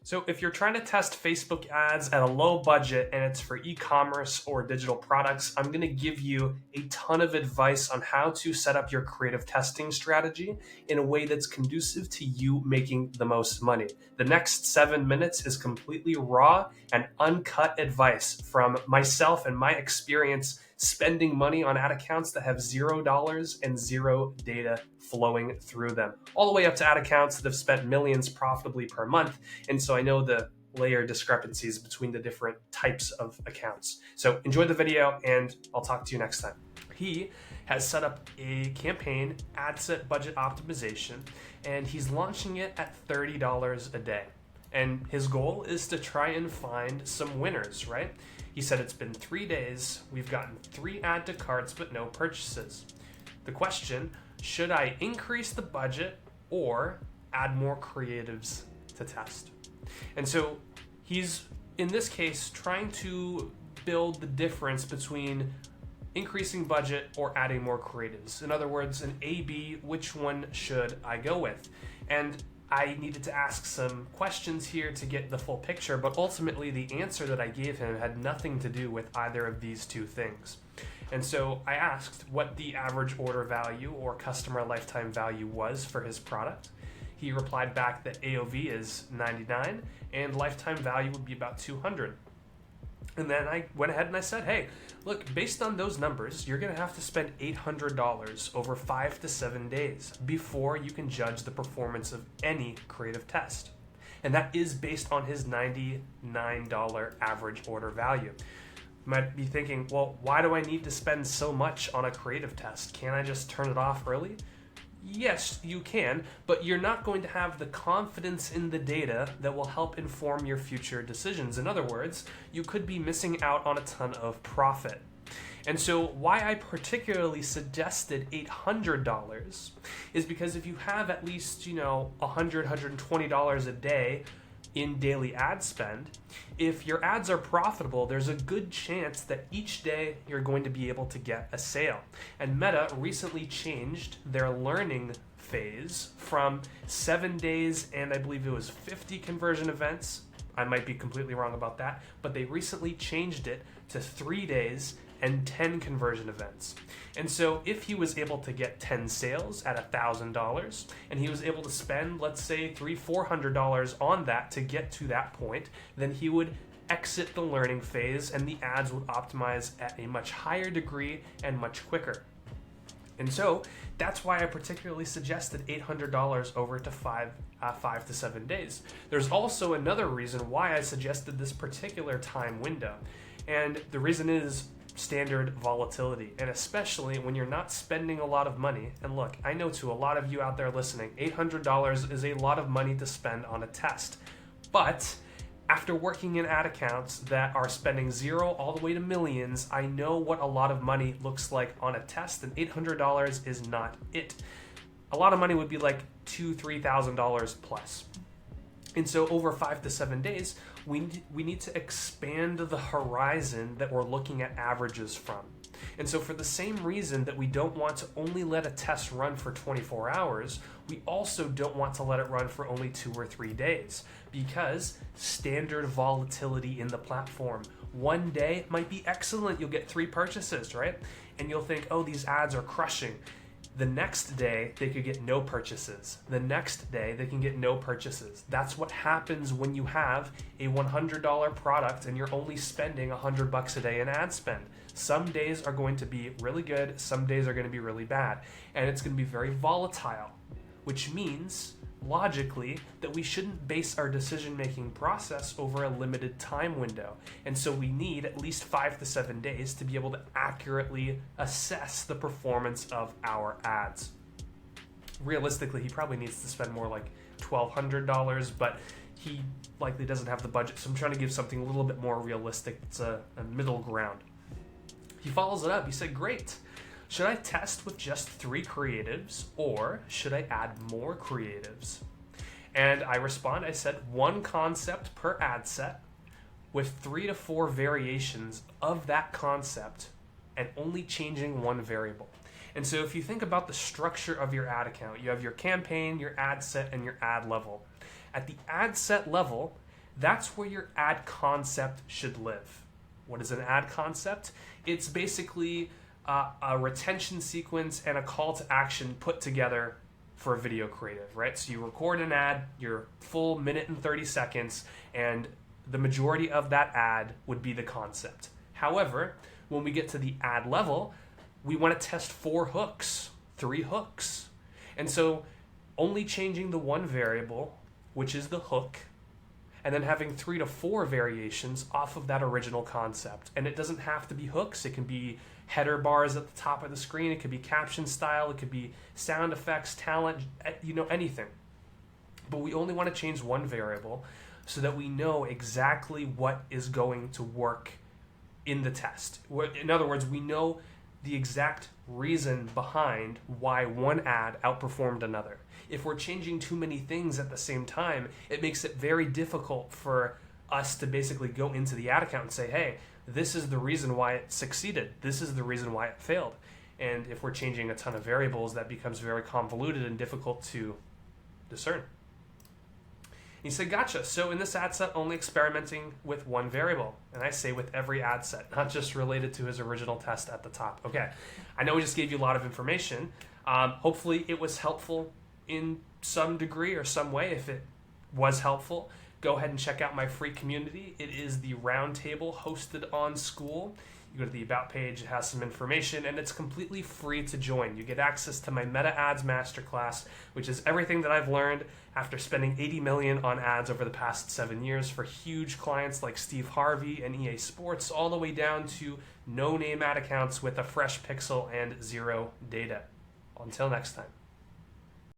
So if you're trying to test Facebook ads at a low budget and it's for e-commerce or digital products, I'm going to give you a ton of advice on how to set up your creative testing strategy in a way that's conducive to you making the most money. The next 7 minutes is completely raw and uncut advice from myself and my experience spending money on ad accounts that have $0 and zero data flowing through them, all the way up to ad accounts that have spent millions profitably per month. And so I know the layer discrepancies between the different types of accounts. So enjoy the video and I'll talk to you next time. He has set up a campaign, ad set budget optimization, and he's launching it at $30 a day. And his goal is to try and find some winners, right? He said it's been 3 days, we've gotten 3 add to carts but no purchases. The question, should I increase the budget or add more creatives to test? And so he's, in this case, trying to build the difference between increasing budget or adding more creatives. In other words, an A/B, which one should I go with? And I needed to ask some questions here to get the full picture, but ultimately the answer that I gave him had nothing to do with either of these two things. And so I asked what the average order value or customer lifetime value was for his product. He replied back that AOV is 99 and lifetime value would be about 200. And then I went ahead and I said, hey, look, based on those numbers, you're going to have to spend $800 over 5 to 7 days before you can judge the performance of any creative test. And that is based on his $99 average order value. You might be thinking, well, why do I need to spend so much on a creative test? Can't I just turn it off early? Yes, you can, but you're not going to have the confidence in the data that will help inform your future decisions. In other words, you could be missing out on a ton of profit. And so why I particularly suggested $800 is because if you have at least, $100, $120 a day in daily ad spend, if your ads are profitable, there's a good chance that each day you're going to be able to get a sale. And Meta recently changed their learning phase from 7 days and I believe it was 50 conversion events. I might be completely wrong about that, but they recently changed it to 3 days and 10 conversion events. And so if he was able to get 10 sales at $1,000 and he was able to spend, let's say, $300-$400 on that to get to that point, then he would exit the learning phase and the ads would optimize at a much higher degree and much quicker. And so that's why I particularly suggested $800 over to 5 to 7 days. There's also another reason why I suggested this particular time window. And the reason is standard volatility, and especially when you're not spending a lot of money. And look, I know to a lot of you out there listening, $800 is a lot of money to spend on a test. But after working in ad accounts that are spending 0 all the way to millions, I know what a lot of money looks like on a test, and $800 is not it. A lot of money would be like $2,000-$3,000 plus. And so over 5 to 7 days, we need to expand the horizon that we're looking at averages from. And so for the same reason that we don't want to only let a test run for 24 hours, we also don't want to let it run for only 2 or 3 days, because standard volatility in the platform. One day might be excellent, you'll get 3 purchases, right? And you'll think, oh, these ads are crushing. The next day, they could get no purchases. The next day, they can get no purchases. That's what happens when you have a $100 product and you're only spending $100 a day in ad spend. Some days are going to be really good, some days are going to be really bad, and it's going to be very volatile, which means logically that we shouldn't base our decision-making process over a limited time window. And so we need at least 5 to 7 days to be able to accurately assess the performance of our ads. Realistically, he probably needs to spend more like $1,200, but he likely doesn't have the budget, so I'm trying to give something a little bit more realistic. It's a middle ground. He follows it up. He said, great. Should I test with just 3 creatives, or should I add more creatives? And I respond, I said 1 concept per ad set with 3 to 4 variations of that concept and only changing 1 variable. And so if you think about the structure of your ad account, you have your campaign, your ad set, and your ad level. At the ad set level, That's where your ad concept should live. What is an ad concept? It's basically a retention sequence and a call to action put together for a video creative, right? So you record an ad, your full minute and 30 seconds, and the majority of that ad would be the concept. However, when we get to the ad level, we want to test 4 hooks, 3 hooks. And so only changing the one variable, which is the hook, and then having 3 to 4 variations off of that original concept. And it doesn't have to be hooks. It can be header bars at the top of the screen. It could be caption style. It could be sound effects, talent, anything. But we only want to change one variable so that we know exactly what is going to work in the test. In other words, we know the exact reason behind why one ad outperformed another. If we're changing too many things at the same time, it makes it very difficult for us to basically go into the ad account and say, hey, this is the reason why it succeeded. This is the reason why it failed. And if we're changing a ton of variables, that becomes very convoluted and difficult to discern. He said, gotcha. So in this ad set, only experimenting with one variable. And I say with every ad set, not just related to his original test at the top. Okay, I know we just gave you a lot of information. Hopefully it was helpful in some degree or some way. If it was helpful, go ahead and check out my free community. It is the Roundtable hosted on School. You go to the About page, it has some information, and it's completely free to join. You get access to my Meta Ads Masterclass, which is everything that I've learned after spending $80 million on ads over the past 7 years for huge clients like Steve Harvey and EA Sports, all the way down to no-name ad accounts with a fresh pixel and zero data. Until next time.